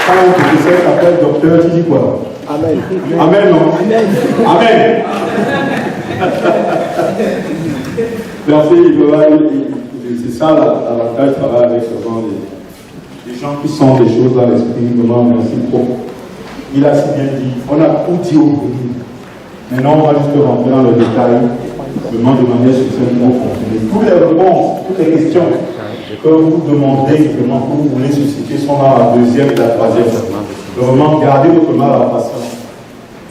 Quand on te s'appelle docteur, tu dis quoi? Amen. Amen, non? Amen. Amen. Merci, c'est ça l'avantage de travailler avec souvent les gens qui sont des choses dans l'esprit. Vraiment, merci beaucoup. Il a si bien dit, on a tout dit au début. Maintenant, on va juste rentrer dans le détail, vraiment de manière succincte pour comprendre. Toutes les réponses, toutes les questions que vous demandez, vraiment, que vous voulez susciter, sont dans la deuxième et la troisième. Vraiment, gardez votre mal à la patience.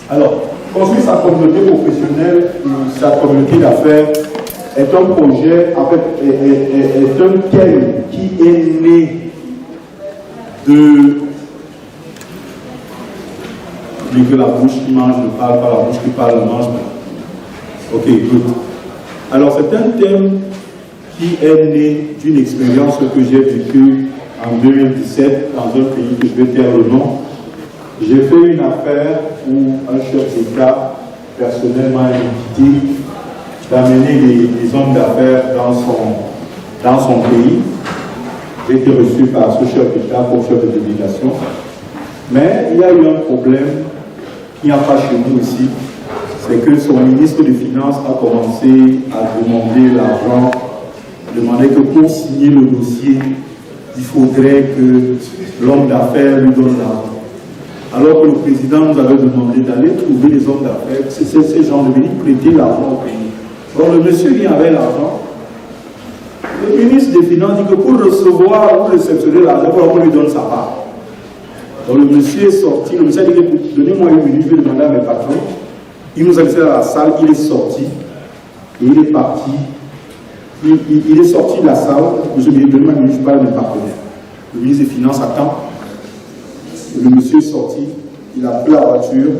Alors, construire sa communauté professionnelle ou sa communauté d'affaires est un projet, est un thème qui est né de que la bouche qui mange ne parle pas, la bouche qui parle ne mange pas. Ok, good. Alors, c'est un thème qui est né d'une expérience que j'ai vécue en 2017 dans un pays que je vais taire le nom. J'ai fait une affaire où un chef d'État personnellement invité d'amener les hommes d'affaires dans son pays. J'ai été reçu par ce chef d'État comme chef de délégation. Mais il y a eu un problème qui n'y a pas chez nous ici. C'est que son ministre des Finances a commencé à demander l'argent, demander que pour signer le dossier, il faudrait que l'homme d'affaires lui donne l'argent. Alors que le président nous avait demandé d'aller trouver les hommes d'affaires, ces gens de venir prêter l'argent au pays. Donc le monsieur vient avec l'argent. Le ministre des Finances dit que pour recevoir ou réceptionner l'argent, on lui donne sa part. Donc le monsieur est sorti, le monsieur a dit que donnez-moi une minute, je vais demander à mes patrons. Il nous a laissé dans la salle, il est sorti, et il est parti. Il est sorti de la salle, monsieur me dit donnez-moi une minute, je parle à mes partenaires. Le ministre des Finances attend. Le monsieur est sorti, il a pris la voiture,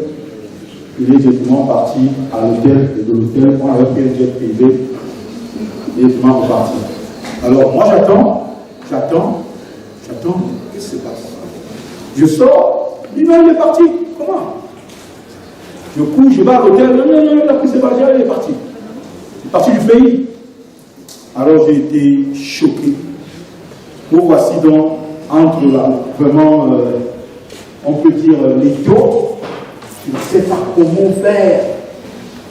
il est directement parti à l'hôtel, et de l'hôtel, on avait pris un jet privé, il est directement reparti. Alors moi j'attends, qu'est-ce qui se passe? Je sors, il est parti, comment? Je cours, je vais à l'hôtel, non, il a pris ses bagages, il est parti. Il est parti du pays. Alors j'ai été choqué. Nous voici donc entre là, vraiment... on peut dire l'idiot, je ne sais pas comment faire.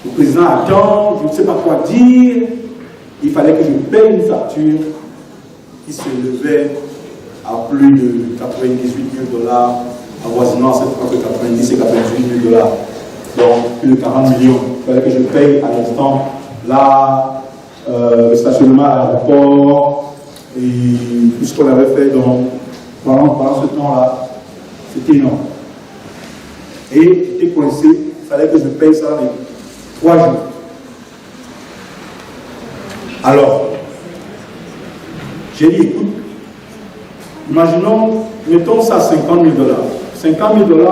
Le président attend, je ne sais pas quoi dire. Il fallait que je paye une facture qui se levait à plus de 98 000 $, avoisinant cette fois que 90 et 98 000 $. Donc plus de 40 millions. Il fallait que je paye à l'instant là, le stationnement à l'aéroport et tout ce qu'on avait fait donc, pendant ce temps-là. C'était énorme. Et j'étais coincé, il fallait que je paye ça les 3 jours. Alors, j'ai dit, écoute, imaginons, mettons ça à 50 000 $. 50 000 $,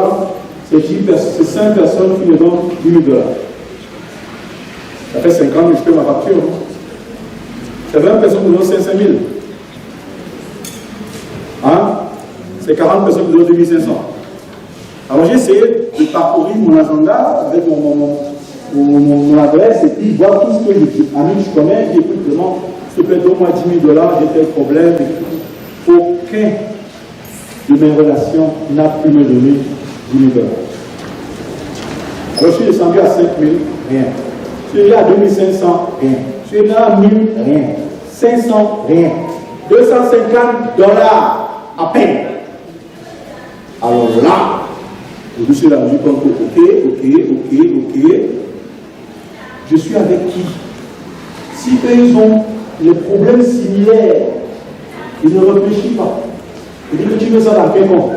c'est 5 personnes qui me donnent 10 000 $. Ça fait 50 000, je paye ma facture. Non? C'est 20 personnes qui me donnent 500 000. Hein? C'est 40 personnes qui donnent 2500. Alors j'ai essayé de parcourir mon agenda avec mon adresse et puis voir tout ce que je connais. Et écoute, vraiment, s'il te plaît, donne-moi 10 000 $, j'ai tel problème. Aucun de mes relations n'a pu me donner 10 000 $. Alors je suis descendu à 5 000, rien. Je suis allé à 2500, rien. Je suis allé à 1000, rien. 500, rien. 250 $ à peine. Alors là, je suis là, je dis ok. Je suis avec qui? Si eux, ils ont les problèmes similaires, ils ne réfléchissent pas. Ils disent que tu veux ça dans quel compte?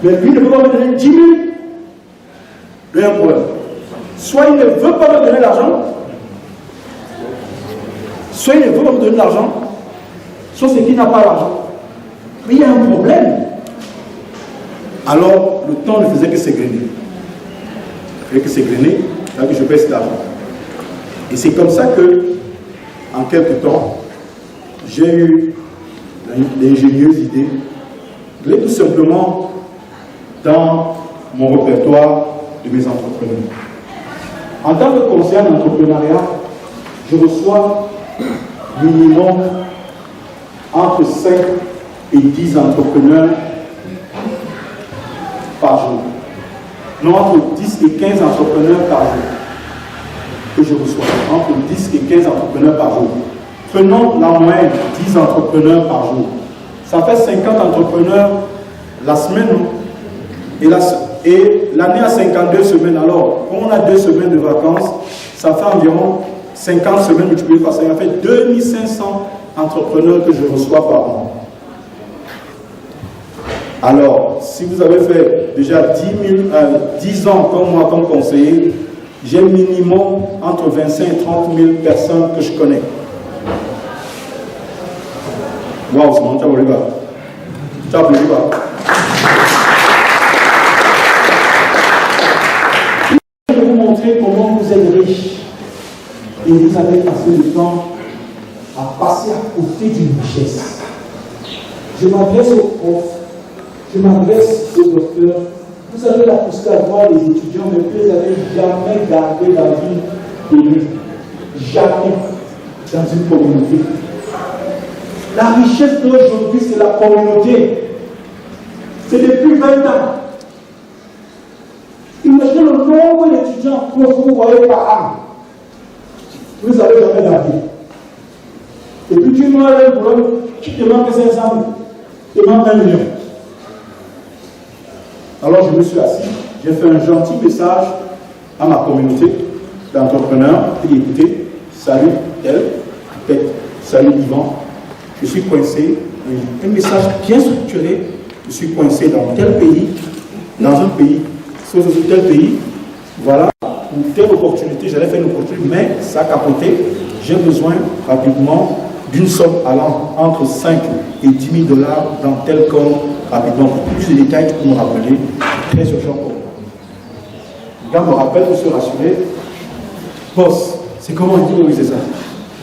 Mais lui ne peut pas me donner 10 000. Il y a un problème. Soit il ne veut pas me donner l'argent, soit il ne veut pas me donner l'argent, soit c'est qu'il n'a pas l'argent. Mais il y a un problème. Alors, le temps ne faisait que s'égrener. Il faisait que s'égrener, que je paie cet argent. Et c'est comme ça que, en quelque temps, j'ai eu l'ingénieuse idée de tout simplement dans mon répertoire de mes entrepreneurs. En tant que conseiller en entrepreneuriat, je reçois minimum entre 5 et 10 entrepreneurs par jour. Non, entre 10 et 15 entrepreneurs par jour que je reçois. Entre 10 et 15 entrepreneurs par jour. Prenons la moyenne, 10 entrepreneurs par jour. Ça fait 50 entrepreneurs la semaine, non? Et l'année a 52 semaines. Alors, comme on a 2 semaines de vacances, ça fait environ 50 semaines multipliées par 5. Ça fait 2500 entrepreneurs que je reçois par an. Alors, si vous avez fait déjà 10 ans comme moi, comme conseiller, j'ai minimum entre 25 et 30 000 personnes que je connais. Waouh, c'est bon, tu as voulu pas. Tu as voulu pas. Je vais vous montrer comment vous êtes riche. Et vous avez passé le temps à passer à côté d'une richesse. Je m'adresse aux profs, je m'adresse aux docteurs. Vous avez la poussée à voir les étudiants, mais vous n'avez jamais gardé la vie de lui. Jamais dans une communauté. La richesse d'aujourd'hui, c'est la communauté. C'est depuis 20 ans. Imaginez le nombre d'étudiants que vous voyez par an. Vous n'avez jamais gardé. Et puis tu vois un problème, tu te manques 500 000, tu te manques 1 million. Alors je me suis assis, j'ai fait un gentil message à ma communauté d'entrepreneurs. Et écoutez, salut elle, peut-être salut Yvan. Je suis coincé, un message bien structuré, je suis coincé dans tel pays, dans un pays, sur tel pays, voilà, pour telle opportunité, j'allais faire une opportunité, mais ça a capoté, j'ai besoin rapidement d'une somme allant entre 5 et 10 000 $ dans tel compte, rapidement. Pour plus de détails, tu peux me rappeler, très urgent pour moi. Le gars me rappelle pour se rassurer, boss, c'est comment on dit, oui, c'est ça,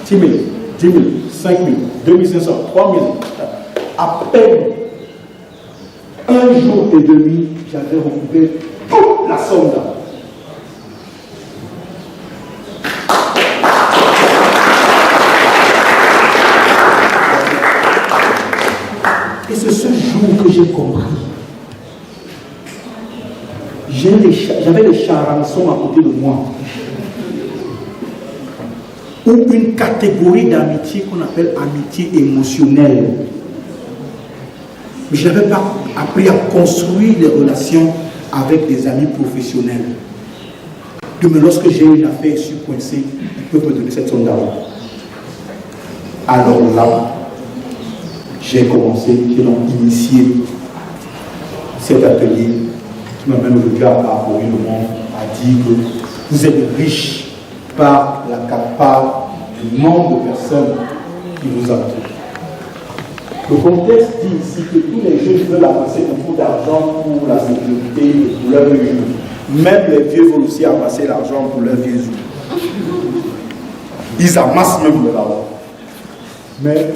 10 000, 10 000, 5 000, 2 500, 3 000, à peine un jour et demi, j'avais recoupé toute la somme là. Et c'est ce jour que j'ai compris. J'avais les charançons à côté de moi. Ou une catégorie d'amitié qu'on appelle amitié émotionnelle. Mais je n'avais pas appris à construire des relations avec des amis professionnels. Demain, lorsque j'ai une affaire et je suis coincé, ils peuvent me donner cette somme d'argent. Alors là, j'ai commencé, j'ai donc initié cet atelier qui m'amène aujourd'hui à parcourir le monde, à dire que vous êtes riche par du nombre de personnes qui vous entourent. Le contexte dit ici que tous les jeunes veulent amasser beaucoup d'argent pour la sécurité et pour leur vieux jour. Même les vieux veulent aussi amasser l'argent pour leur vieux jour. Ils amassent même de l'argent. Mais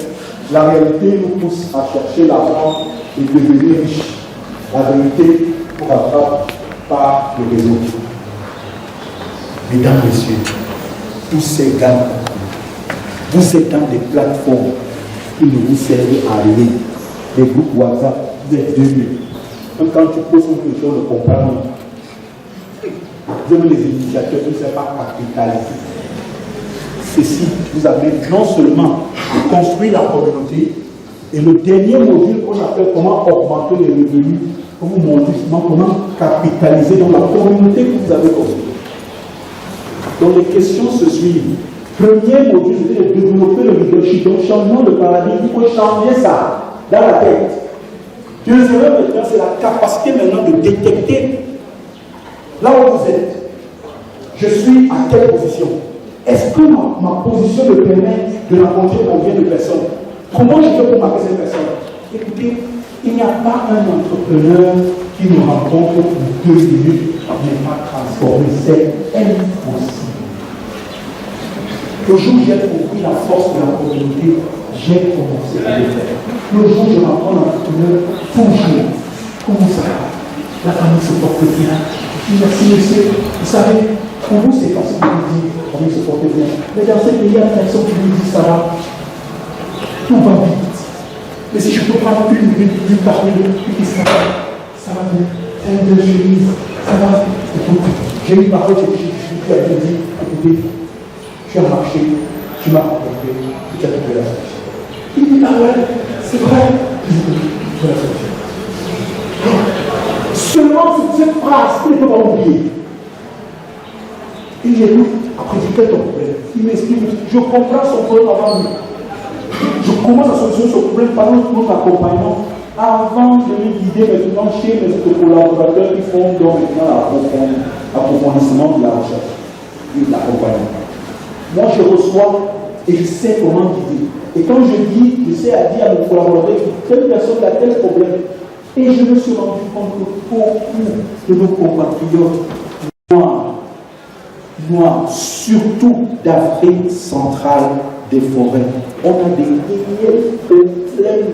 la réalité nous pousse à chercher l'argent et devenir riche. La vérité nous rattrape par le réseau. Mesdames, messieurs, tous ces gars, vous êtes dans des plateformes qui ne vous servent à rien. Les groupes WhatsApp, vous êtes devenus. Même quand tu poses quelque chose de compagnie, vous avez les initiateurs qui ne savent pas capitaliser. Ceci vous amène non seulement à construire la communauté, et le dernier module qu'on appelle comment augmenter les revenus, pour vous montrer comment capitaliser dans la communauté que vous avez construite. Donc les questions se suivent. Premier module, c'était de développer le leadership, donc changement de paradigme, il faut changer ça dans la tête. Deuxième maintenant, c'est la capacité maintenant de détecter là où vous êtes. Je suis à quelle position? Est-ce que ma position me permet de rencontrer combien de personnes? Comment je fais pour marquer ces personnes? Écoutez, il n'y a pas un entrepreneur qui nous rencontre pour 2 minutes n'est pas transformé. C'est impossible. Le jour où j'ai compris la force de la communauté, j'ai commencé à le faire. Le jour où je rencontre un entrepreneur, toujours, comment ça va? La famille se porte bien. Merci monsieur. Vous savez, pour vous c'est facile de vous dire, la famille se porte bien. Mais dans ce pays, il y a personne qui vous dit ça va. Tout va vite. Mais si je peux prendre une minute, une partie de tout ça va bien. je dis, ça va, écoute, j'ai une parole, je lui ai dit, écoutez, tu as marché, tu m'as rencontré, tu as trouvé la solution. Il dit, ah ouais, c'est vrai. Je dis, tu as la solution. Seulement cette phrase, il ne peut pas oublier. Et j'écoute, après je dis, quel est ton problème? Il m'explique, je comprends son problème avant lui. Je commence à solutionner son problème par notre accompagnement avant de me guider maintenant chez mes collaborateurs qui font donc maintenant l'approfondissement de la recherche et de l'accompagnement. Moi je reçois et je sais comment guider. Et quand je dis, je sais à dire à mes collaborateurs que telle personne a tel problème. Et je me suis rendu compte que beaucoup de nos compatriotes noirs, surtout d'Afrique centrale, des forêts, on a des réels problèmes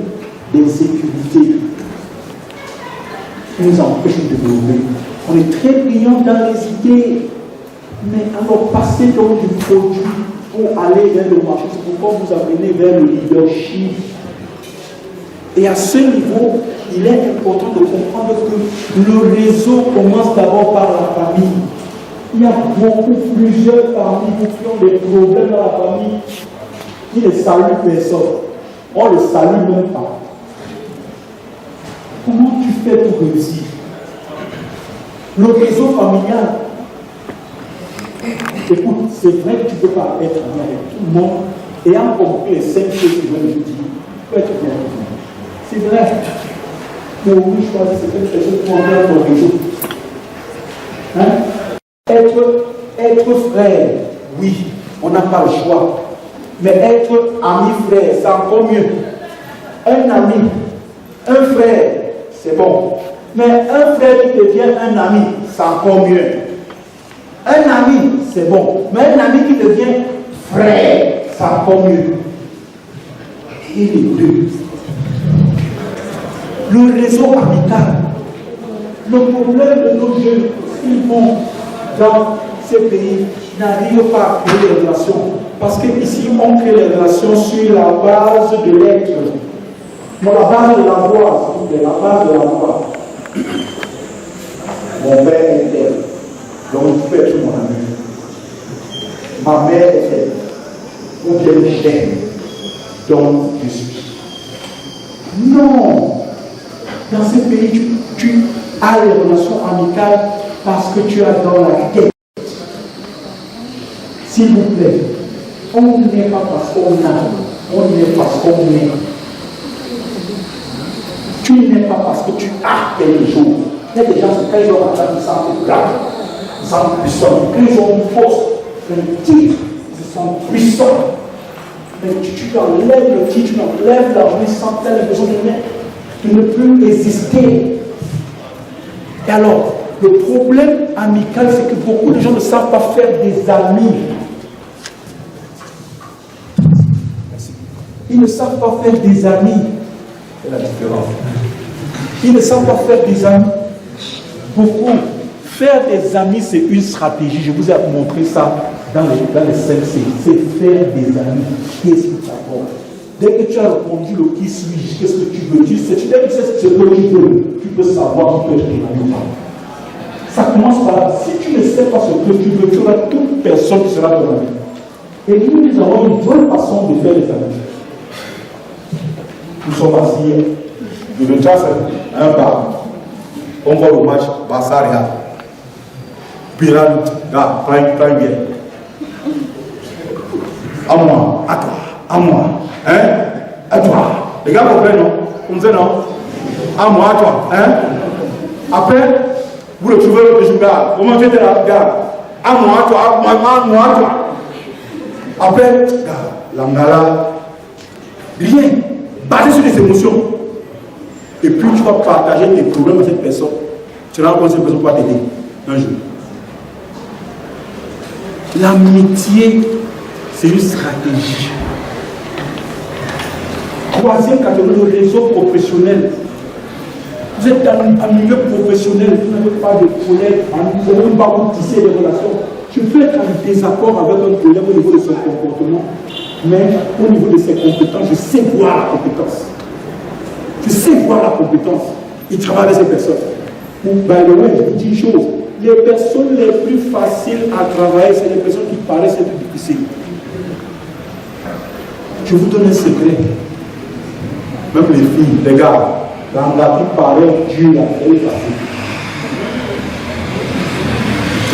d'insécurité qui nous empêchent de développer. On est très brillants dans les idées, mais alors passer donc du produit pour aller vers le marché, c'est pourquoi vous amenez vers le leadership. Et à ce niveau, il est important de comprendre que le réseau commence d'abord par la famille. Il y a plusieurs parmi vous qui ont des problèmes dans la famille qui ne saluent personne. On ne le salue même pas. Comment tu fais pour réussir? Le réseau familial. Écoute, c'est vrai que tu ne peux pas être bien avec tout le monde et en compris les 5 choses que je viens de te dire. Tu peux être bien avec tout le monde. C'est vrai. Mais oui, je choisis certaines personnes qui ont bien ton réseau. Être frère, oui, on n'a pas le choix. Mais être ami frère, c'est encore mieux. Un ami, un frère, c'est bon. Mais un frère qui devient un ami, c'est encore mieux. Un ami, c'est bon. Mais un ami qui devient frère, c'est encore mieux. Et les deux. Le réseau amical. Le problème de nos jeunes, ils vont dans ces pays, n'arrivent pas à créer des relations. Parce qu'ici, on crée les relations sur la base de l'être. Non, la base de la voix, c'est la base de la voix. Mon père est tel, donc il peut être mon ami. Ma mère est telle, donc je l'aime, donc je suis. Non! Dans ces pays, tu as les relations amicales parce que tu as dans la tête. S'il vous plaît, on n'est pas parce qu'on a, on n'est pas parce qu'on est. Tu n'es pas parce que tu as quelque chose. Il y a des gens qui, quand ils ont l'argent, ils sentent grave, ils sentent puissants. Quand ils ont une force, un titre, ils sont puissants. Mais tu enlèves le titre, tu enlèves l'argent, ils sentent telle besoin de ne plus exister. Et alors, le problème amical, c'est que beaucoup de gens ne savent pas faire des amis. Ils ne savent pas faire des amis. C'est la différence. Ils ne savent pas faire des amis. Beaucoup. Faire des amis, c'est une stratégie. Je vous ai montré ça dans les 5C. C'est faire des amis. Qu'est-ce que tu apportes? Dès que tu as répondu le qui suis-je, qu'est-ce que tu veux? Dès que tu sais ce que tu veux, tu peux savoir qui peut être ton ami. Ça commence par là. Si tu ne sais pas ce que tu veux, tu auras toute personne qui sera ton ami. Et nous avons une bonne façon de faire des amis. Nous sommes assis. Je le trace un bar. On voit le match Barça-Real. Puis là, prends une bière. À moi, à toi, à moi. Hein? À toi. Les gars comprennent, non? Comme ça, non? À moi, à toi. Hein? Après, vous le trouvez le journal. Comment tu étais là? Regarde. À moi, à toi, à moi, à toi. Après, regarde, l'angala. Rien. Basé sur les émotions. Et puis tu vas partager tes problèmes à cette personne. Tu rencontres cette personne pour t'aider un jour. L'amitié, c'est une stratégie. Troisième catégorie, le réseau professionnel. Vous êtes dans un milieu professionnel, vous n'avez pas de collègues, vous n'avez pas vous tisser des relations. Tu peux être en désaccord avec un collègue au niveau de son comportement, mais au niveau de ses compétences, je sais voir la compétence. Je sais voir la compétence. Il travaille avec ces personnes. By the way, je vous dis une chose, les personnes les plus faciles à travailler, c'est les personnes qui paraissent les plus difficiles. Je vous donne un secret. Même les filles, les gars, dans la vie paraît Dieu là, elle est facile.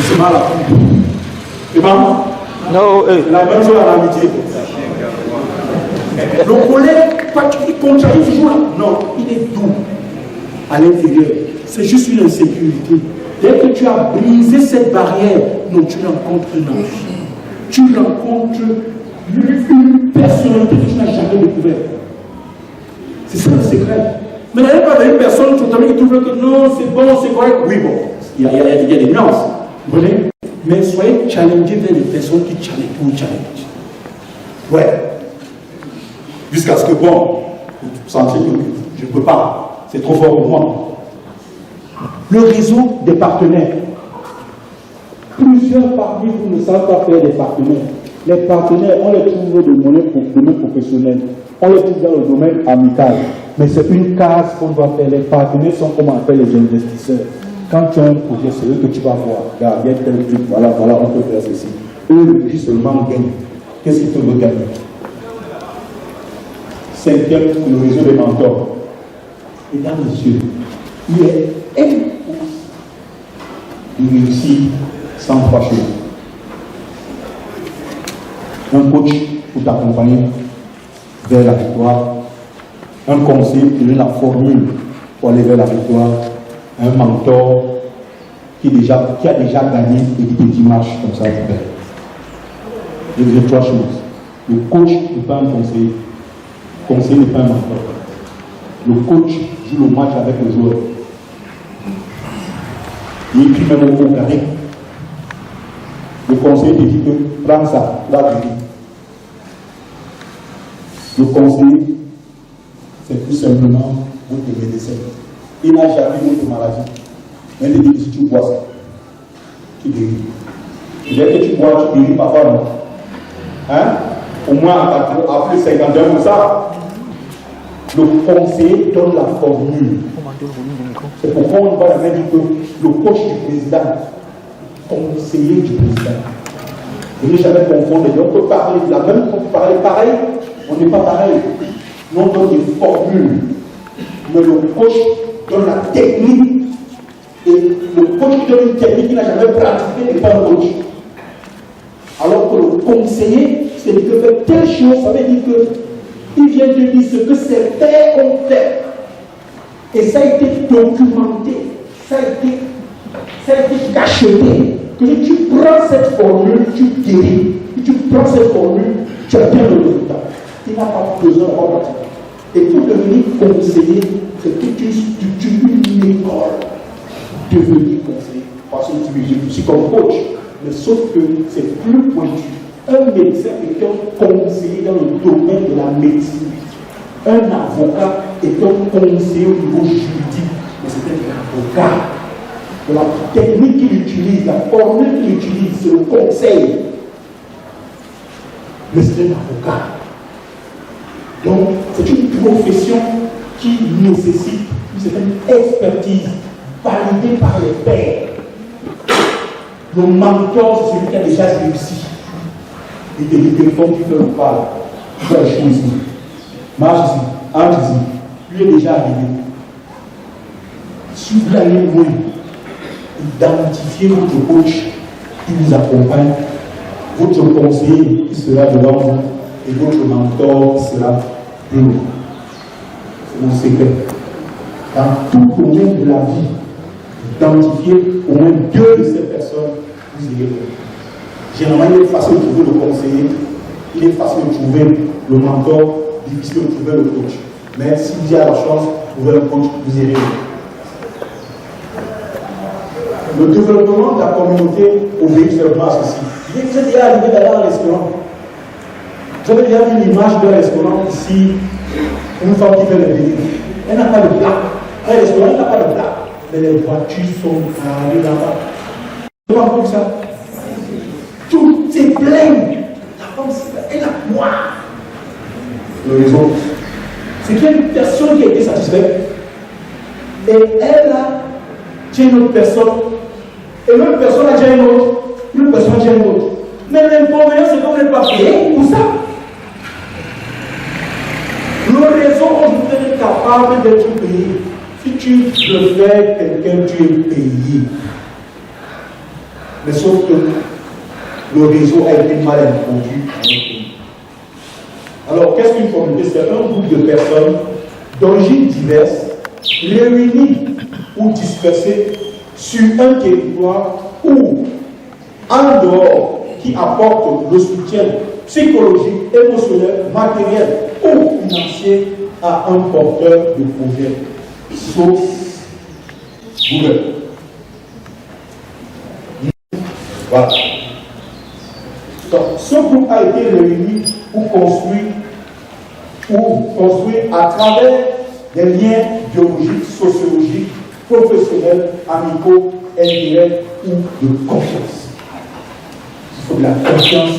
C'est mal à faire. Et maman, No, hey. la même chose à l'amitié. Le collègue, il contrarie toujours là. Non, il est doux à l'intérieur. C'est juste une insécurité. Dès que tu as brisé cette barrière, non, tu rencontres un ange. Tu rencontres une personnalité que tu n'as jamais découverte. C'est ça le secret. Mais n'allez pas vers une personne qui trouve que non, c'est bon, c'est correct. Oui, bon, il y a des nuances. Vous voyez? Mais soyez challengés vers les personnes qui challenge. Ouais. Jusqu'à ce que, bon, vous sentiez que je ne peux pas. C'est trop fort pour moi. Le réseau des partenaires. Plusieurs parmi vous ne savent pas faire des partenaires. Les partenaires, on les trouve dans le domaine professionnel. On les trouve dans le domaine amical. Mais c'est une case qu'on doit faire. Les partenaires sont comme on appelle les investisseurs. Quand tu as un projet, c'est eux que tu vas voir. Regarde, il y a tel truc, voilà, on peut faire ceci. Eux, ils seulement gagnent. Qu'est-ce qu'ils peuvent gagner? Cinquième, le réseau des mentors. Mesdames et messieurs, il est impossible de réussir sans trois choses. Un coach pour t'accompagner vers la victoire, un conseil qui donne la formule pour aller vers la victoire, un mentor qui a déjà gagné et qui te dit marche comme ça, tu fais. Je veux dire trois choses. Le coach n'est pas un conseiller. Le conseiller n'est pas un mentor. Le coach joue le match avec le joueur. Il écrit même au carré. Le conseiller te dit que prends ça, là tu dis. Le conseiller, c'est tout simplement votre médecin. Il n'a jamais eu de maladie. Mais il dit que si tu bois ça, tu guéris. Dès que tu bois, tu guéris parfois, non? Hein? Au moins à plus de 51 pour ça. Le conseiller donne la formule. C'est pourquoi on va dire que le coach du président, conseiller du président. Vous ne jamais confondre. On peut parler de la même, on peut parler pareil, on n'est pas pareil. On donne des formules. Mais le coach donne la technique. Et le coach qui donne une technique qu'il n'a jamais pratiquée n'est pas un coach. Alors que le conseiller, c'est que faire telle chose, ça veut dire que il vient de dire ce que certains ont fait. Et ça a été documenté, ça a été cacheté. Que si tu prends cette formule, tu guéris. Si tu prends cette formule, tu as bien le résultat. Il n'a pas besoin d'avoir pratiqué. Et pour devenir conseiller, c'est toute une école. Devenir conseiller. Parce que je suis comme coach, mais sauf que c'est plus pointu. Un médecin est un conseiller dans le domaine de la médecine. Un avocat est un conseiller au niveau juridique. Mais c'est un avocat. De la technique qu'il utilise, la formule qu'il utilise, c'est le conseil. Mais c'est un avocat. Donc, c'est une profession qui nécessite une certaine expertise validée par les pairs. Le mentor, c'est celui qui a déjà réussi. Il te dit que comme tu fais le pas, tu dois échouer ici. Marche ici, entre ici. Lui est déjà arrivé. Si vous allez loin, identifiez votre coach qui vous accompagne, votre conseiller qui sera devant vous et votre mentor qui sera devant vous. C'est mon secret. Dans tout domaine de la vie, identifiez au moins deux de ces personnes, vous irez loin. Généralement, il est facile de trouver le conseiller, il est facile de trouver le mentor, difficile de trouver le coach. Mais si vous avez la chance de trouver le coach, vous irez loin. Le développement de la communauté obéit seulement à ceci. Vous êtes déjà arrivé dans un restaurant. Vous avez déjà vu l'image d'un restaurant ici, une femme qui fait le délire. Elle n'a pas de plat. Un restaurant, elle n'a pas de plat. Mais les voitures sont garées là-bas. Vous avez vu ça? Tout est plein. La femme, elle a quoi? Le réseau. C'est qu'il y a une personne qui a été satisfaite. Et elle a tu as une autre personne, et l'autre personne a déjà une autre, l'autre personne a déjà une autre. Mais l'inconvénient, c'est qu'on n'est pas payé pour ça. Le réseau, on est capable d'être payé. Si tu préfères quelqu'un, tu es payé. Mais sauf que le réseau a été mal introduit dans notre pays. Alors, qu'est-ce qu'une communauté? C'est un groupe de personnes d'origines diverses, réunies ou dispersées sur un territoire ou en dehors, qui apportent le soutien psychologique, émotionnel, matériel ou financier à un porteur de projet, sauf Google. Voilà. Donc, ce groupe a été réuni pour construire à travers des liens biologiques, sociologiques, professionnels, amicaux, indirects ou de confiance. Il faut de la confiance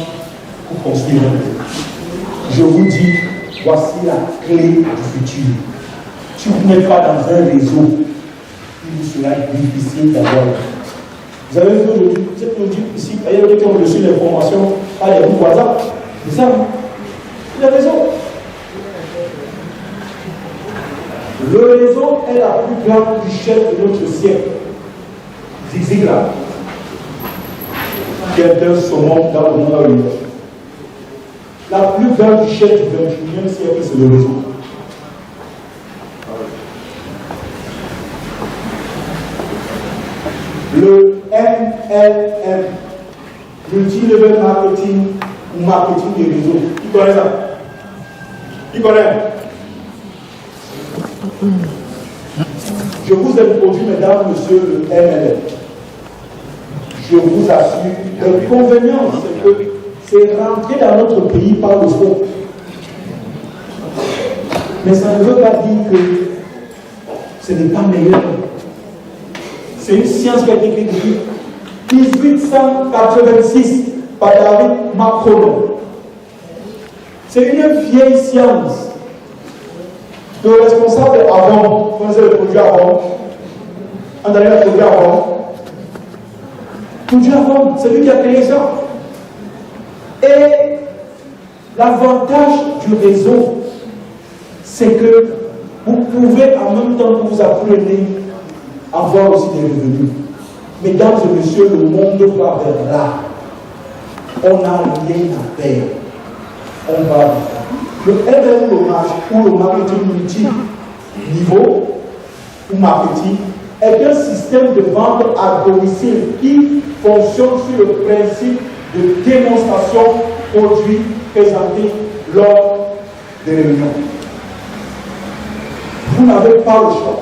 pour construire un réseau. Je vous dis, voici la clé du futur. Si vous n'êtes pas dans un réseau, il vous sera difficile d'avoir. Vous avez vu aujourd'hui, ici, il y a des gens qui ont reçu l'information par les groupes WhatsApp. C'est ça, il a raison. Le réseau est la plus grande richesse de notre siècle. Zig là, qui est un saumon dans le monde univers. La plus grande richesse du 21e siècle, c'est le réseau. Le MLM, multi-level marketing ou marketing des réseaux. Qui connaît ça? Qui connaît? Je vous ai produit, mesdames, messieurs, le MLM. Je vous assure, l'inconvénient, c'est que c'est rentré dans notre pays par le fond. Mais ça ne veut pas dire que ce n'est pas meilleur. C'est une science qui a été créée depuis 1886 par David Macron. C'est une vieille science. Le responsable avant, vous connaissez le produit avant, on allait le produit avant. Produit avant, c'est lui qui a créé ça. Et l'avantage du réseau, c'est que vous pouvez en même temps que vous apprenez avoir aussi des revenus. Mesdames et messieurs, le monde va vers là. On n'a rien à perdre. On va vers là. Le MLM ou le marketing multi-niveau ou marketing est un système de vente à domicile qui fonctionne sur le principe de démonstration produit présenté lors des réunions. Vous n'avez pas le choix.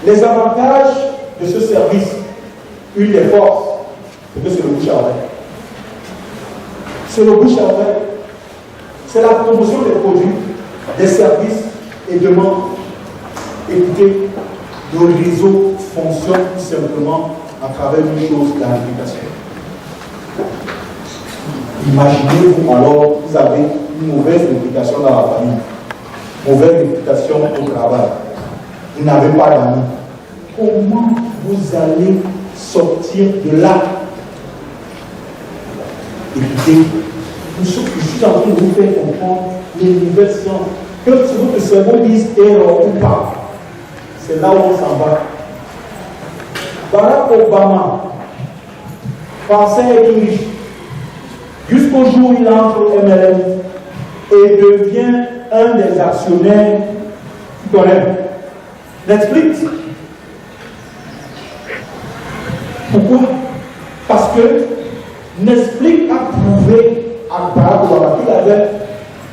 Les avantages de ce service, une des forces, c'est que c'est le bouche à oreille. C'est le bouche à oreille. C'est la promotion des produits, des services et de membres. Écoutez, le réseau fonctionne tout simplement à travers une chose, la réputation. Imaginez-vous alors, vous avez une mauvaise réputation dans la famille, mauvaise réputation au travail. Vous n'avez pas d'amis. Comment vous allez sortir de là? Écoutez, je suis en train de vous faire comprendre les nouvelles sciences. Que votre cerveau dise erreur ou pas, c'est là où on s'en va. Barack Obama pensait être riche jusqu'au jour où il entre au MLM et devient un des actionnaires qui connaissent Netflix. Pourquoi? Parce que Netflix a prouvé à Barack Obama qu'il avait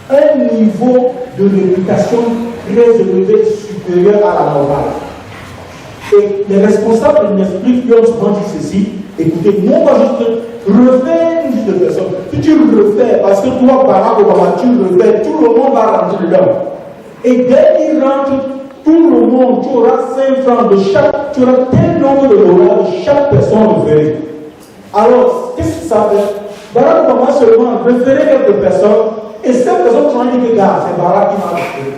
un niveau de réputation très élevé, supérieur à la normale. Et les responsables de Netflix lui ont souvent dit ceci: écoutez, moi, juste refaire une liste de personnes. Si tu le refais, parce que toi, Barack Obama, tu le refais, tout le monde va rentrer dedans. Et dès qu'il rentre, tout le monde, tu auras 5 francs de chaque, tu auras tel nombre de dollars de chaque personne référée. Alors, qu'est-ce que ça fait? Barack Obama seulement référer quelques personnes, et ces personnes sont dit que, gars, c'est Barack qui m'a référé.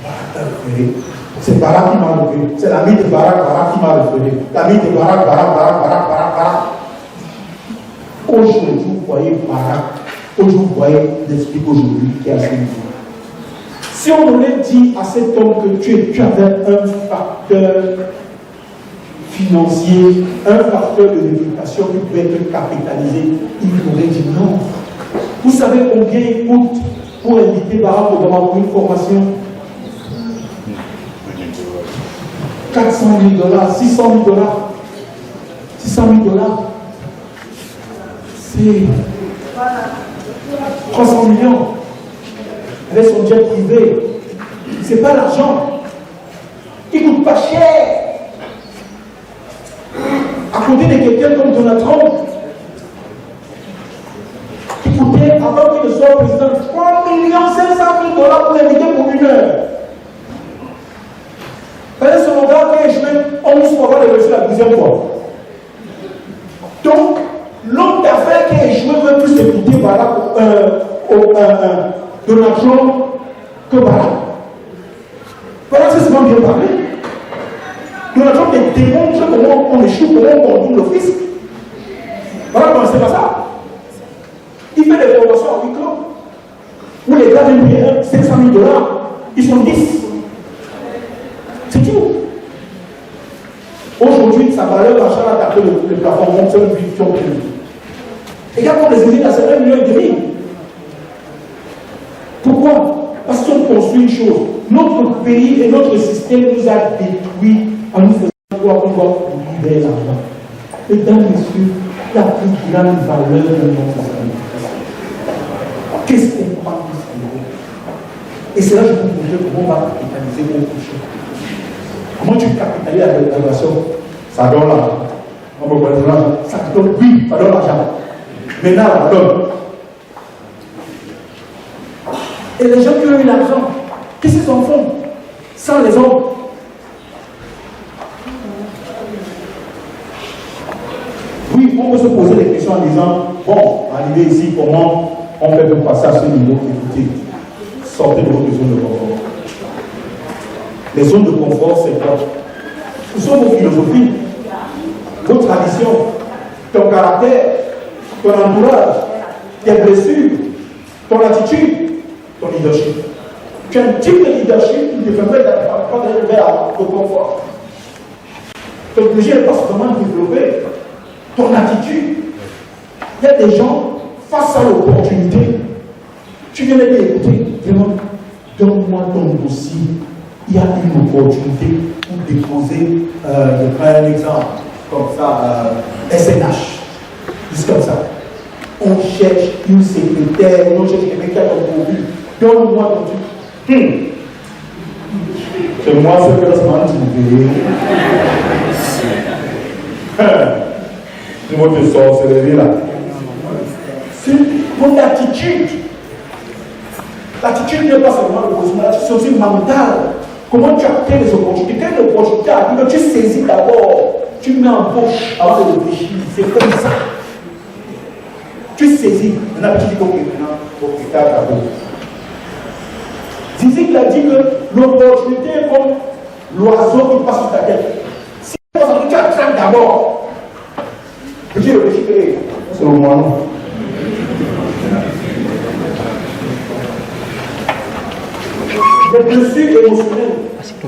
Barack a référé C'est Barak qui m'a levé. C'est l'ami de Barak qui m'a levé. L'ami de Barak. Aujourd'hui, vous voyez Barak. Aujourd'hui, vous voyez l'esprit aujourd'hui qui est à ce niveau. Si on aurait dit à cet homme que tu avais un facteur financier, un facteur de l'éducation qui pouvait être capitalisé, il aurait dit non. Vous savez combien il coûte pour inviter Barack Obama pour une formation? 400 000 $, 600 000 $, 600 000 $. C'est 300 millions. Avec son jet privé. C'est pas l'argent. Il ne coûte pas cher. À côté de quelqu'un comme Donald Trump, qui coûtait, avant qu'il ne soit président, 3 500 000 $ pour l'inviter pour 1 heure. Avec son regard qui est échoué, on nous soit pas réussi la 12e fois. Donc, l'homme d'affaires qui est échoué veut plus écouter Donald Trump que Barack. Barack, c'est souvent bien parlé. Donald Trump démontre comment on échoue, comment on contourne le fisc. Barack, c'est pas ça. Il fait des formations à 8 ans où les gars viennent payer 500 000 $, ils sont 10. C'est tout. Aujourd'hui, sa valeur d'achat a tapé le plafond, donc c'est une fiction publique. Et regarde comme les États-Unis, c'est 1,5 million. Pourquoi? Parce qu'on construit une chose. Notre pays et notre système nous a détruits en nous faisant croire qu'on doit libérer l'argent. Et dans messieurs, la plus grande valeur de notre système. Qu'est-ce qu'on croit que c'est? Et c'est là que je vous montrer comment on va capitaliser mon prochain. Comment tu capitalises la rénovation? Ça donne l'argent. On peut connaître l'argent. Ça donne, oui, ça donne l'argent. Maintenant, ça donne. Et les gens qui ont eu l'argent, qu'est-ce qu'ils en font sans les hommes? Oui, on peut se poser des questions en disant, bon, arrivé ici, comment on fait pour passer à ce niveau? Écoutez, sortez de votre zone de confort. Les zones de confort, c'est quoi? Ce sont vos philosophies, vos traditions, ton caractère, ton entourage, tes blessures, ton attitude, ton leadership. Tu as un type de leadership qui te permet d'arriver vers le confort. Ton projet n'est pas seulement développé. Ton attitude. Il y a des gens, face à l'opportunité, tu viens de dire, écoutez, vraiment, donne-moi ton dossier. Il y a une opportunité pour déposer, je prends un exemple, comme ça, SNH. Juste comme ça. On cherche une secrétaire, on cherche quelqu'un qui a ton profil. Donne-moi ton truc. C'est moi ce que laisse-moi trouver. C'est votre sorcellerie là. C'est mon attitude. L'attitude n'est pas seulement le besoin, c'est aussi mental. Comment tu as les opportunités? Quand une opportunité arrive, tu saisis d'abord. Tu mets en poche avant de réfléchir. C'est comme ça. Tu saisis. Maintenant, tu dis qu'on est maintenant. Zizik a dit que l'opportunité est comme l'oiseau qui passe sur ta tête. Si tu attrapes d'abord, tu réfléchis. C'est le moi. Les blessures émotionnelles.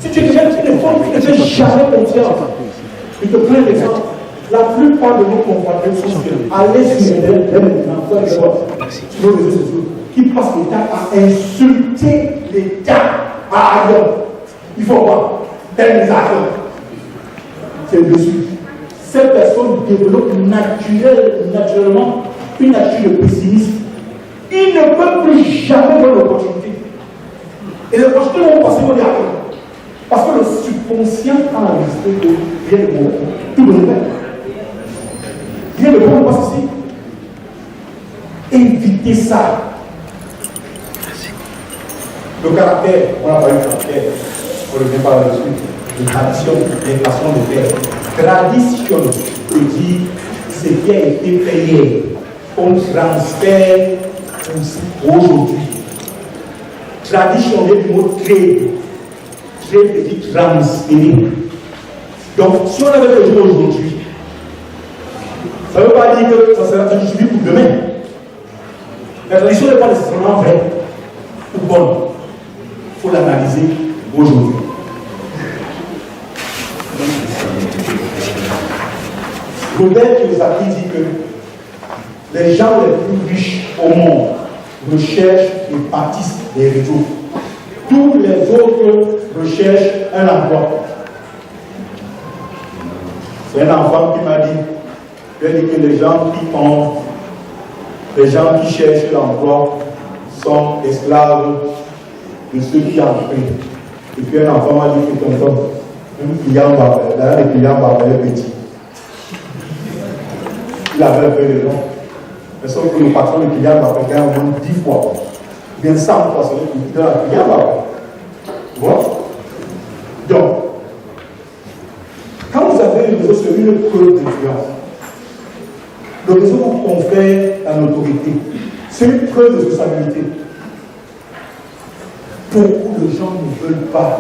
Si tu deviens téléphone, tu ne fais jamais confiance. Je te prends l'exemple. La plupart de nos compatriotes sont allés sur les réseaux sociaux qui passent le temps à insulter l'État à ailleurs. Il faut voir. Telle les acteurs. C'est dessus. Cette personne développe naturellement une attitude de pessimisme. Il ne peut plus jamais voir l'opportunité. Et les opportunités vont passer au derrière. Parce que le subconscient a enregistré que rien de bon, tout le monde. Rien de bon passe ici. Évitez ça. Le caractère, on n'a pas eu de caractère, on ne revient pas là-dessus. Les traditions, les façons de faire. Tradition veut dire ce qui a été payé. On transfère aujourd'hui. Tradition vient du mot trade. transférer. Donc, si on avait le jour aujourd'hui, ça ne veut pas dire que ça sera suivi pour demain. La tradition n'est pas nécessairement vraie ou bonne. Il faut l'analyser aujourd'hui. Robert Kiyosaki dit que les gens les plus riches au monde recherchent et bâtissent des réseaux. Tous les autres recherchent un emploi. C'est un enfant qui m'a dit, que les gens qui cherchent l'emploi sont esclaves de ceux qui en prennent. Et puis un enfant m'a dit que tonton, un client là, les clients barbares petits. Il avait un peu de nom. Mais sauf que le patron du client va payer au moins 10 fois. Bien 100 fois, c'est le client va. Tu vois? Donc, quand vous avez le réseau, c'est une preuve d'influence. Le réseau vous confère la notoriété. C'est une preuve de sociabilité. Beaucoup de gens ne veulent pas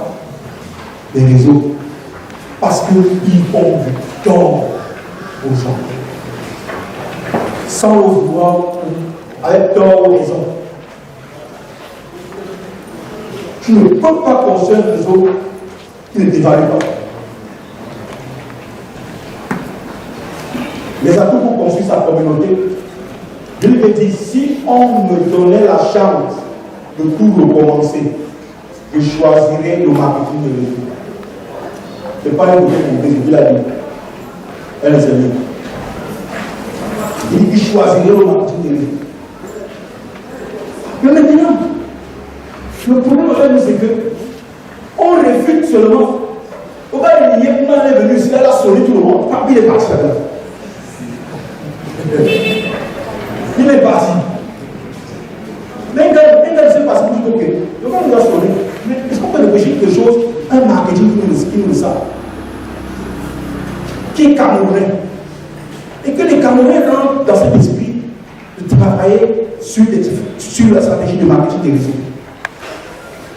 les réseaux parce qu'ils font du tort aux gens. Sans le vouloir, avec tort ou raison. Tu ne peux pas construire un réseau qui ne t'évalue pas. Les atouts pour construire sa communauté, je lui ai dit, si on me donnait la chance de tout recommencer, je choisirais le marketing de réseau. Ce n'est pas une nouvelle pour Jésus l'a dit. Elle est sérieuse. Il dit qu'il choisirait le marketing de réseau. Mais maintenant, le problème avec nous, c'est que on réfute seulement. Au bas, il est venu ici, il a sonné tout le monde, puis il est parti là-dedans. Il est parti. Mais quand il s'est passé, il dit ok, le gars nous a sonné. Mais est-ce qu'on peut réfléchir quelque chose, un marketing qui nous ça, qui est camerounais, et que les Camerounais rentrent dans cet esprit de travailler sur la stratégie de marketing des réseaux.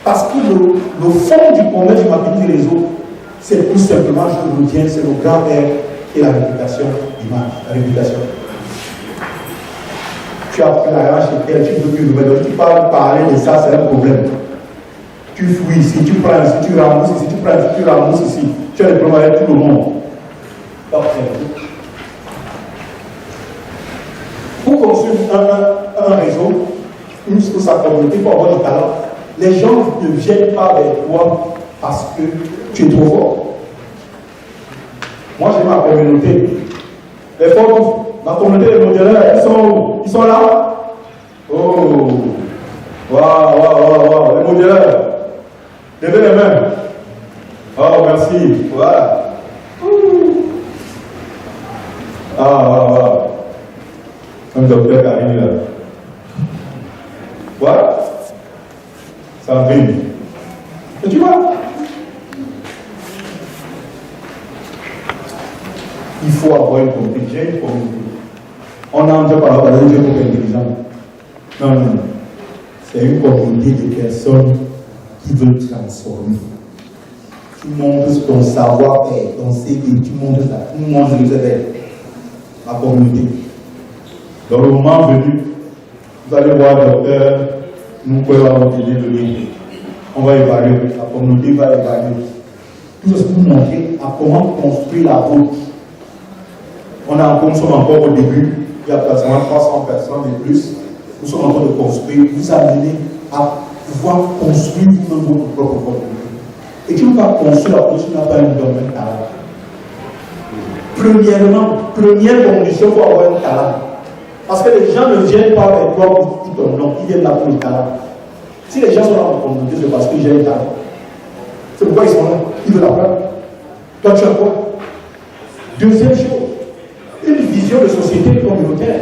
Parce que le fond du commerce du marketing des réseaux, c'est tout simplement, je vous tiens, c'est le grand R et la réputation d'image, la réputation. Tu as pris la rage chez elle, tu veux que nous tu parler de ça, c'est un problème. Tu fouilles ici, tu prends ici, tu rembourses ici, tu prends ici, tu rembourses ici. Tu as des problèmes avec tout le monde. Donc, pour construire un réseau, pour sa communauté, pour avoir du talent, les gens ne viennent pas vers toi parce que tu es trop fort. Moi, j'ai ma communauté. Les forts, ma communauté, les modèles, ils sont où? Ils sont là? Oh! Waouh! Les modèles. Levez les mains. Oh, merci. Voilà. Waouh. Un docteur qui arrive là. Voilà. Sandrine. Et tu vois? Il faut avoir une communauté. J'ai une communauté. On a entendu parler d'un Dieu intelligent. Non. C'est une communauté de personnes qui veulent transformer. Tu montres ton savoir-faire, ton CV, tu montres ça. Tout le monde nous aide. Ma communauté. Dans le moment venu, vous allez voir le docteur, nous pouvons avoir des données. On va évaluer, la communauté va évaluer. Tout ça pour montrer à comment construire la route. Nous sommes encore au début, il y a pratiquement 300 personnes et plus. Nous sommes en train de construire, vous amener à pouvoir construire vous-même votre propre communauté. Et tu ne peux pas construire la route, tu n'as pas un domaine talent. Première condition pour avoir un talent. Parce que les gens ne viennent pas avec toi pour ton nom, ils viennent là pour le talent. Si les gens sont là en communauté, c'est parce qu'ils ont un talent. C'est pourquoi ils sont là. Ils veulent apprendre. Toi, tu as quoi? Deuxième chose, une vision de société communautaire.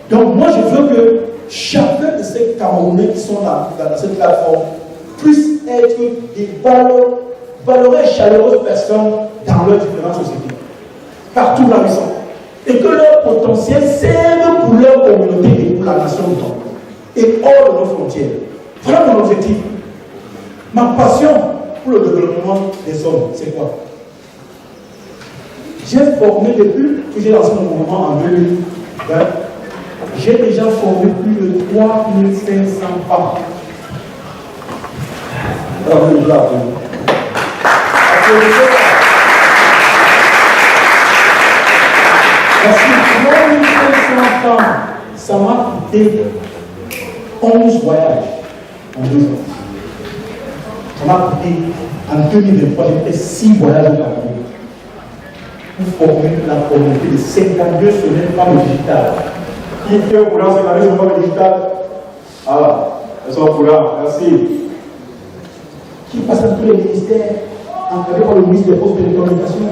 Donc, moi, je veux que chacun de ces Camerounais qui sont dans cette plateforme puisse être des valeureuses et chaleureuses personnes dans leurs différentes sociétés. Partout là où ils sont. Et que leur potentiel serve pour leur communauté et pour la nation du temps. Et hors de nos frontières. Voilà mon objectif. Ma passion, pour le développement des hommes, c'est quoi? J'ai formé depuis que j'ai lancé mon mouvement en 2020, j'ai déjà formé plus de 3500 femmes. Parce que 3500 femmes, ça m'a coûté 11 voyages en 2 ans. Ça m'a coûté, en 2023, j'ai fait 6 voyages au Cameroun pour former la communauté de 52 semaines femmes digitales. Qui fait au courant 52 semaines femmes digitales? Ah, elles sont au courant, merci. Qui passe dans tous les ministères, encadré par le ministre des Postes et des Communications.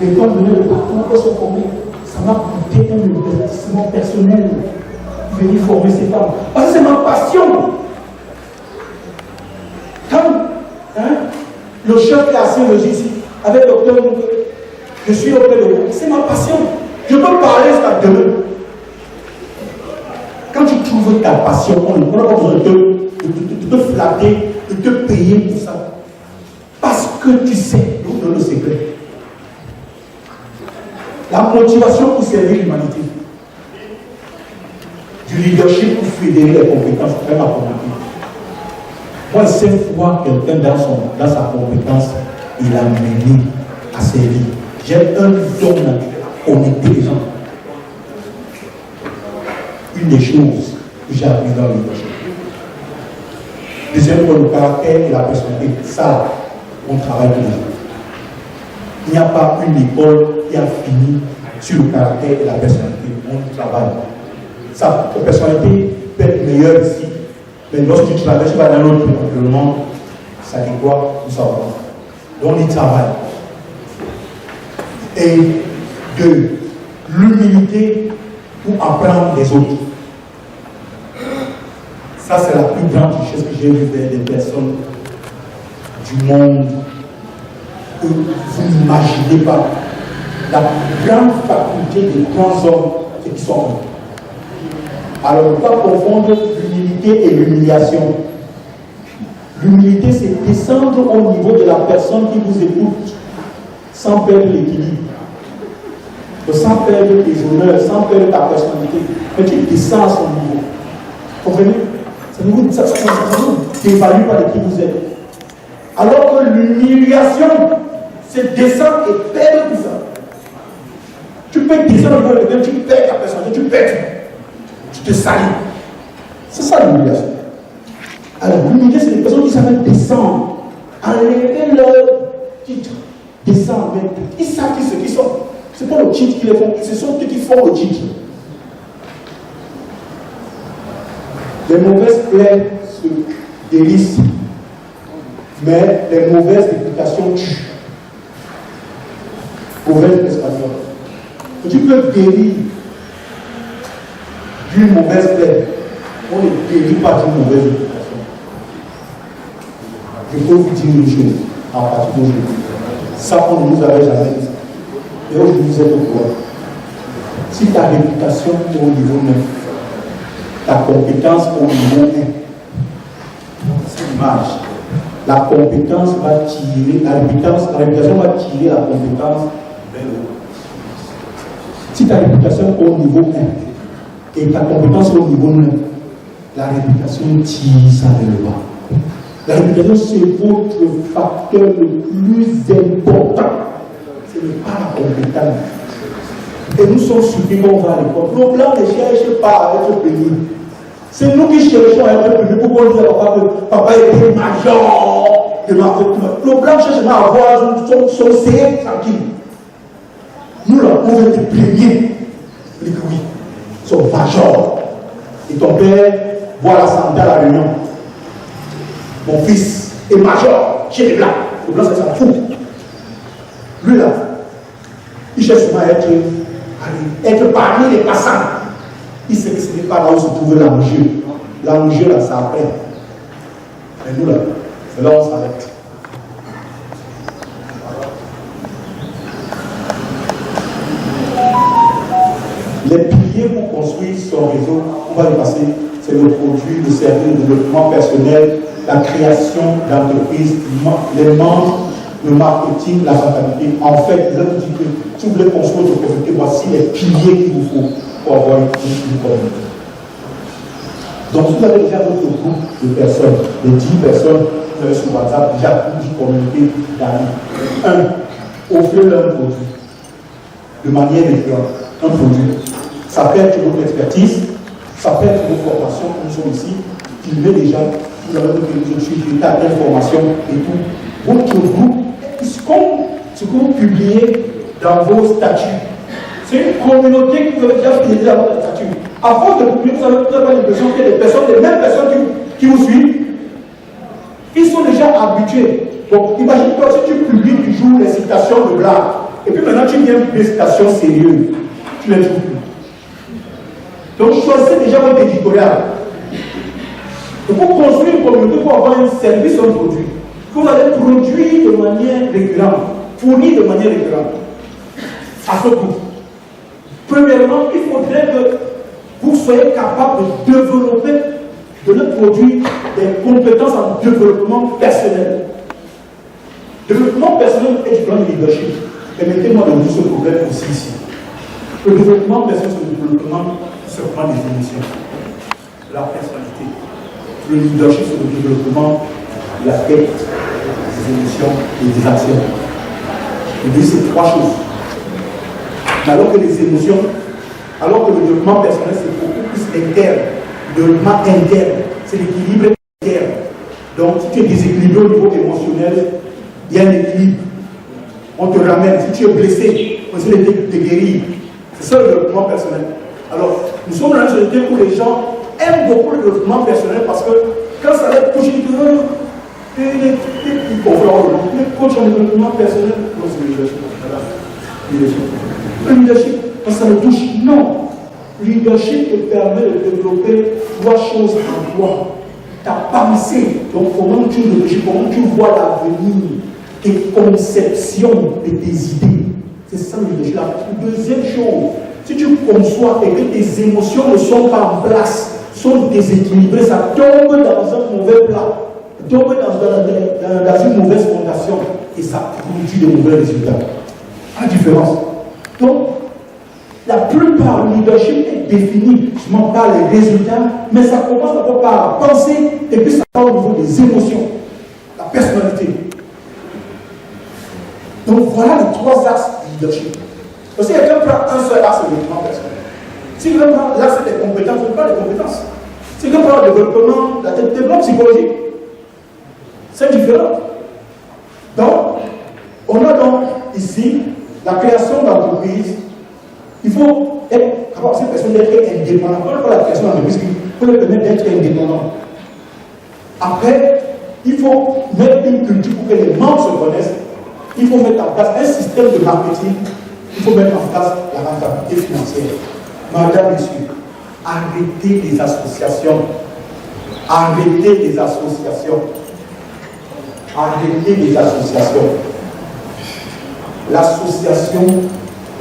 Les femmes venaient de partout, elles sont formées. Ça m'a coûté un investissement personnel. Venir former ces femmes. Parce que c'est ma passion. Quand le chef est assis ici, avec le docteur Mouké, je suis auprès de vous. C'est ma passion. Je peux parler jusqu'à demain. Quand tu trouves ta passion, on n'a pas besoin de te flatter, de te payer pour ça. Parce que tu sais, nous donnons le secret. La motivation pour servir l'humanité. Du leadership pour fédérer les compétences, c'est ma communauté. Moi, 5 fois, quelqu'un dans sa compétence, il a mené à servir. J'ai un don naturel à connecter les gens. Une des choses que j'ai appris dans le leadership. Deuxième point, le caractère et la personnalité. Ça, on travaille tous les jours. Il n'y a pas une école qui a fini sur le caractère et la personnalité. On travaille. Ça, ta personnalité peut être meilleure ici. Mais lorsque tu travailles, tu vas dans l'autre environnement, ça dit quoi? Nous savons. Donc, on y travaille. Et de l'humilité pour apprendre des autres. Ça, c'est la plus grande richesse que j'ai vue vers des personnes du monde que vous n'imaginez pas. La grande faculté des grands hommes, c'est qu'ils sont hommes. Alors, ne pas confondre l'humilité et l'humiliation. L'humilité, c'est descendre au niveau de la personne qui vous écoute sans perdre l'équilibre, sans perdre tes honneurs, sans perdre ta personnalité. Mais tu descends à son niveau. Vous comprenez? Ça ne vous dévalue pas de qui vous êtes. Alors que l'humiliation, c'est descendre et perdre tout ça. Tu peux descendre au niveau de quelqu'un, tu perds ta personnalité, tu perds tout. Tu te salis. C'est ça l'humiliation. Alors l'humilité, c'est des personnes qui savent descendre, enlever leur titre, descendre, mais ils savent qui ce qu'ils sont. Ce n'est pas le titre qu'ils font, ce sont ceux qui font le titre. Les mauvaises plaies se guérissent, mais les mauvaises réputations tuent. Mauvaise prestation. Tu peux guérir d'une mauvaise plaie. On ne guérit pas d'une mauvaise réputation. Je peux vous dire une chose en partie d'aujourd'hui. Ça, on ne nous avait jamais dit. Et aujourd'hui, vous êtes au courant. Si ta réputation est au niveau 9, ta compétence au niveau 1, c'est l'image. La compétence va tirer, la réputation va tirer la compétence vers le haut. Si ta réputation est au niveau 1 et ta compétence est au niveau 9, la réputation tire ça vers le bas. La réputation, c'est votre facteur le plus important. Ce n'est pas la compétence. Et nous sommes surpris quand on va à l'école. Nos blancs ne cherchent pas à être bénis. C'est nous qui cherchons à être bénis pour qu'on dise à papa que papa était major. Nos blancs cherchent à avoir son CE tranquille. Nous là, on veut être premiers. Les oui, son major. Et ton père voit la santé à la réunion. Mon fils est major chez les blancs. Les blancs, ça s'en fout. Lui là, il cherche souvent à être parmi les passants. Il sait que ce n'est pas là où se trouve l'enjeu. L'enjeu là, ça après. Mais nous là, c'est là où on s'arrête. Les piliers pour construire son réseau, on va y passer, c'est le produit, le service, le développement personnel, la création d'entreprises, les membres, le marketing, la rentabilité. En fait, je vous dis que si vous voulez construire votre communauté, voici les piliers qu'il vous faut pour avoir une communauté. Donc, si vous avez déjà votre groupe de personnes, les 10 personnes, vous avez sur WhatsApp, déjà une communauté d'amis. 1. Offrez-leur un produit de manière récurrente. Un produit. Ça peut être votre expertise, ça peut être votre formation, comme nous sommes ici. Filmez déjà, vous avez que je suis tas d'informations et tout. Votre groupe, ce que vous publiez dans vos statuts, c'est une communauté que vous avez déjà fait dans votre statut. À force de publier, vous avez l'impression que les personnes, les mêmes personnes qui vous suivent, ils sont déjà habitués. Donc, imagine-toi si tu publies toujours les citations de blagues, et puis maintenant tu viens publier des citations sérieuses, tu les trouves plus. Donc, choisissez déjà votre éditorial. Il faut construire une communauté pour avoir un service, un produit, que vous allez produire de manière récurrente, fournir de manière récurrente à ce groupe. Premièrement, il faudrait que vous soyez capable de développer, de leur produire des compétences en développement personnel. Développement personnel est du plan de leadership. Permettez-moi de dire ce problème aussi ici. Le développement personnel, c'est le développement seulement des émotions, de la personnalité. Le leadership, c'est le développement de la tête, des émotions et des actions. Je dis ces trois choses. Mais alors que les émotions, alors que le développement personnel, c'est beaucoup plus interne. Le développement interne, c'est l'équilibre interne. Donc, si tu es déséquilibré au niveau émotionnel, il y a un équilibre. On te ramène. Si tu es blessé, on essaie de te guérir. C'est ça le développement personnel. Alors, nous sommes dans une société où les gens aiment beaucoup le développement personnel parce que quand ça les touche, ils coachent en développement personnel. Non, c'est le leadership. Le leadership, quand ça me touche, non. Le leadership te permet de développer trois choses en toi. Ta pensée, donc comment tu réfléchis, comment tu vois l'avenir, tes conceptions de tes idées. C'est ça le leadership. La deuxième chose, si tu conçois et que tes émotions ne sont pas en place, sont déséquilibrées, ça tombe dans un mauvais plat, tombe dans une mauvaise fondation et ça produit de mauvais résultats. La différence. Donc, la plupart du leadership est défini justement par les résultats, mais ça commence d'abord par la pensée et puis ça va au niveau des émotions, la personnalité. Donc voilà les trois axes du leadership. Parce que si quelqu'un prend un seul axe de développement personnel, si quelqu'un prend l'axe des compétences, il ne pas des compétences. Si quelqu'un prend le développement, le développement psychologique, c'est différent. Donc, on a donc ici la création d'entreprises. Il faut être capable, ces personnes d'être indépendantes. On n'a pas la création d'entreprise pour leur permettre d'être indépendants. Après, il faut mettre une culture pour que les membres se connaissent. Il faut mettre en place un système de marketing. Il faut mettre en place la rentabilité financière. Madame, messieurs, arrêtez les associations. Arrêtez les associations. Arrêtez les associations. L'association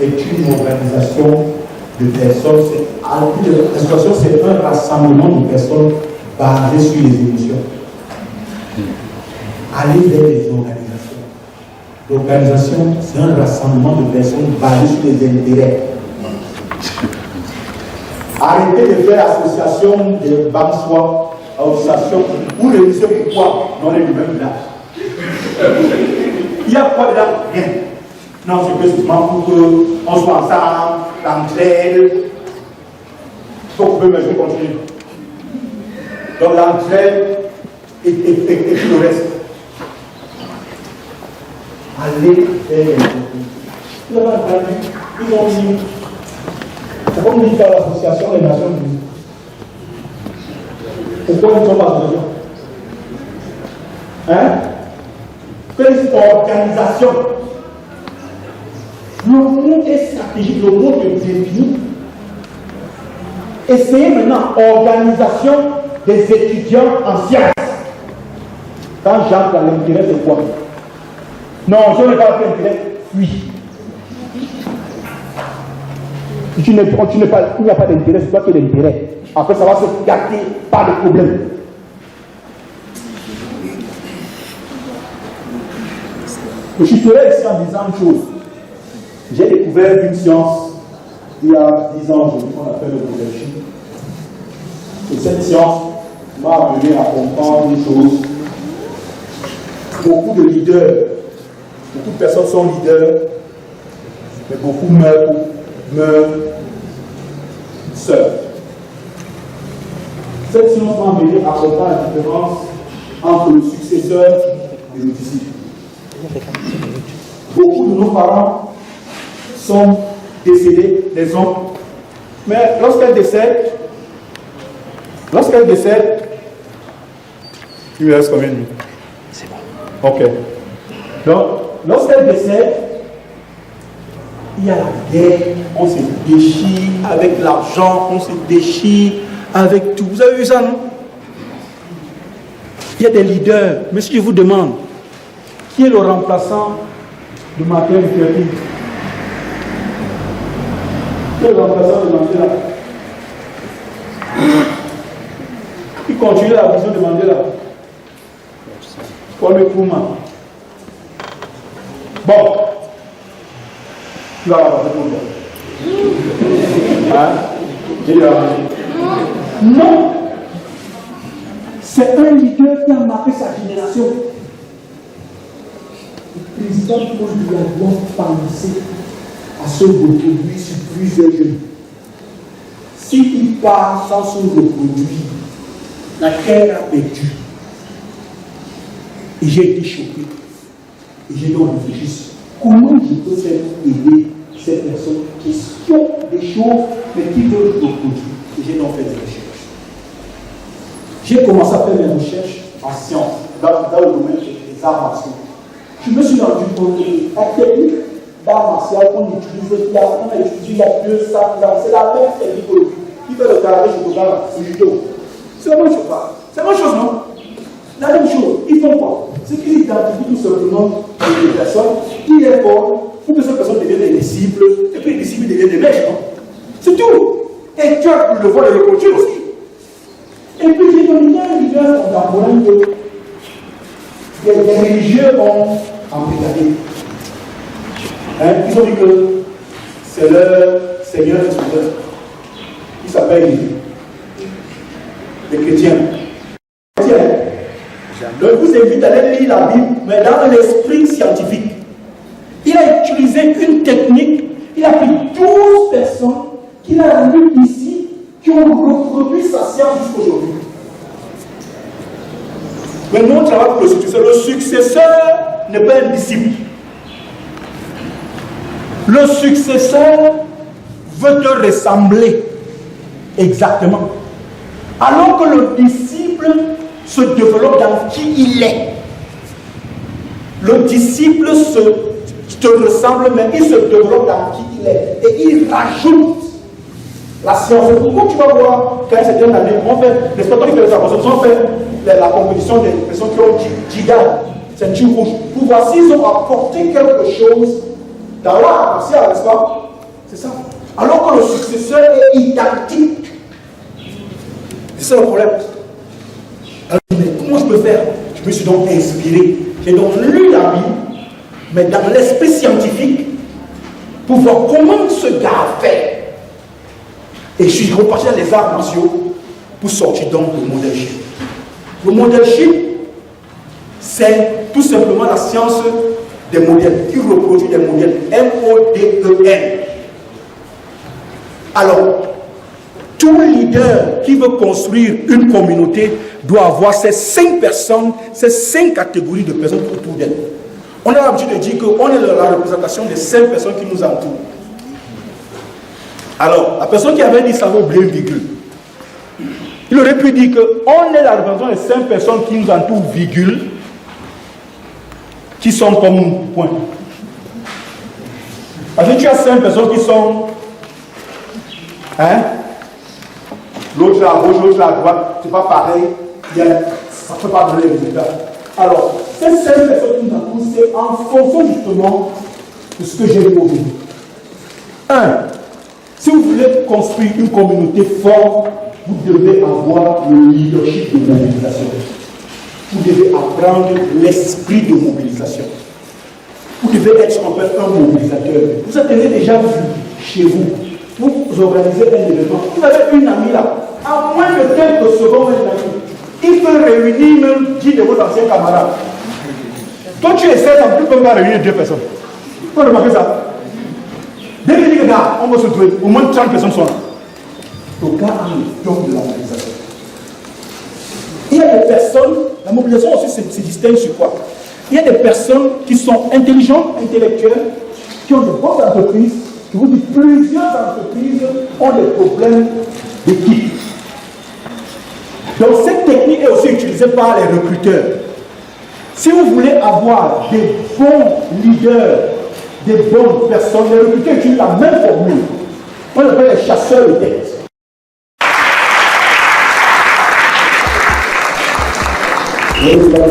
est une organisation de personnes. L'association, c'est un rassemblement de personnes basées sur les émotions. Allez vers les organisations. L'organisation, c'est un rassemblement de personnes basées sur les intérêts. Arrêtez de faire association de Bamsois, association ou religion et quoi dans les mêmes là. Il y a quoi dedans? Rien. Non, c'est précisément pour qu'on soit ensemble, l'entraide. Donc, vous pouvez me jouer continuer. Donc, l'entraide et puis le reste. Allez faire les entreprises. Vous avez entendu, ils ont dit, c'est comme dit par l'Association des Nations Unies. Pourquoi ils ne sont pas associés? Hein? Quelle organisation? Le monde est stratégique, le monde est défini. Essayez maintenant organisation des étudiants en sciences. Quand j'entre à l'intérêt, c'est quoi? Non, je n'ai pas fait l'intérêt, oui. Si tu n'es pas, il n'y a pas d'intérêt, c'est toi qui as l'intérêt. Après, ça va se gâter, pas de problème. Je suis ici en disant une chose. J'ai découvert une science il y a 10 ans, qu'on appelle le leadership. Et cette science m'a amené à comprendre une chose. Beaucoup de leaders, beaucoup de personnes sont leaders, mais beaucoup meurent seuls. Cette science m'a amené à comprendre la différence entre le successeur et le disciple. Beaucoup de nos parents sont décédés, les hommes, mais lorsqu'elles décèdent, il me reste combien de minutes? C'est bon. Ok. Donc, lorsqu'elles décèdent, il y a la guerre, on se déchire avec l'argent, on se déchire avec tout. Vous avez vu ça, non? Il y a des leaders, mais si je vous demande, qui est le remplaçant de Martin Luther King? Qui est le remplaçant de Mandela? Qui continue la vision de Mandela? Kwame Nkrumah. Bon, tu vas avoir pour toi. Hein? Non! C'est un leader qui a marqué sa génération. Le président Paul doit penser à se reproduire sur plusieurs jeunes. S'il part sans se reproduire, la terre a perdu. Et j'ai été choqué. Et j'ai donc réfléchi. Comment je peux faire pour aider ces personnes qui ont des choses, mais qui veulent reproduire? Et j'ai donc fait des recherches. J'ai commencé à faire mes recherches en sciences, dans le domaine des arts martiaux. Je me suis rendu compte que la technique d'art martial qu'on utilise, on a étudié il y a 200 ans, c'est la même technique qui fait le carré sur le judo. C'est la même chose. C'est la même chose, non? La même chose. Ils font quoi? C'est qu'ils identifient tout simplement des personnes qui les forment pour que ces personnes deviennent des disciples, et puis les disciples deviennent des maîtres, non? C'est tout. Et tu as le voir et le conduire aussi. Et puis j'ai donné un leader contemporain que les religieux ont embrigadé. Ils ont dit que c'est leur Seigneur et Sauveur. Il s'appelle Jésus. Les chrétiens. Donc, je vous invite à aller lire la Bible, mais dans l'esprit scientifique. Il a utilisé une technique, il a pris 12 personnes qu'il a mis ici, qui ont reproduit sa science jusqu'aujourd'hui. Maintenant, on travaille pour le successeur. Le successeur n'est pas un disciple. Le successeur veut te ressembler exactement. Alors que le disciple se développe dans qui il est. Le disciple te ressemble, mais il se développe dans qui il est. Et il rajoute la science. Pourquoi tu vas voir qu'à une certaine année, on fait, les sportifs qui fait les apostles, on fait la compétition des personnes qui ont djihad, ceinture rouge, pour voir s'ils ont apporté quelque chose dans l'art martial, n'est-ce pas? C'est ça. Alors que le successeur est identique. C'est ça le problème. Alors, mais comment je peux faire? Je me suis donc inspiré. J'ai donc lu la Bible, mais dans l'esprit scientifique, pour voir comment ce gars a fait. Et je suis reparti dans les arts martiaux pour sortir donc le modèle chip. Le modèle chip, c'est tout simplement la science des modèles, qui reproduit des modèles. M-O-D-E-L. Alors, tout leader qui veut construire une communauté doit avoir ces 5 personnes, ces 5 catégories de personnes autour d'elle. On a l'habitude de dire qu'on est la représentation des 5 personnes qui nous entourent. Alors, la personne qui avait dit ça vaut oublier une virgule. Il aurait pu dire qu'on est la représentation des 5 personnes qui nous entourent, virgule, qui sont comme nous, point. Parce que tu as 5 personnes qui sont, l'autre à gauche, l'autre à droite, c'est pas pareil, ça ne peut pas donner les résultats. Alors, ces 5 personnes qui nous entourent, c'est en fonction justement de ce que j'ai dit au début. 1. Si vous voulez construire une communauté forte, vous devez avoir le leadership de mobilisation. Vous devez apprendre l'esprit de mobilisation. devez être ce qu'on appelle un mobilisateur. Vous avez déjà vu chez vous, vous organisez un événement, vous avez une amie là, à moins de quelques secondes, un ami, il peut réunir même 10 de vos anciens camarades. Toi, tu essaies, tu ne peux pas réunir 2 personnes. Vous remarquez ça? Dès qu'il dit que là, on va se trouver, au moins 30 personnes sont là. Le gars a le don de la mobilisation. Il y a des personnes, la mobilisation aussi se distingue sur quoi? Il y a des personnes qui sont intelligentes, intellectuelles, qui ont de bonnes entreprises. Je vous dis, plusieurs entreprises ont des problèmes d'équipe. Donc cette technique est aussi utilisée par les recruteurs. Si vous voulez avoir des bons leaders, des bonnes personnes, les recruteurs utilisent la même formule. On appelle les chasseurs de tête. Vamos lá,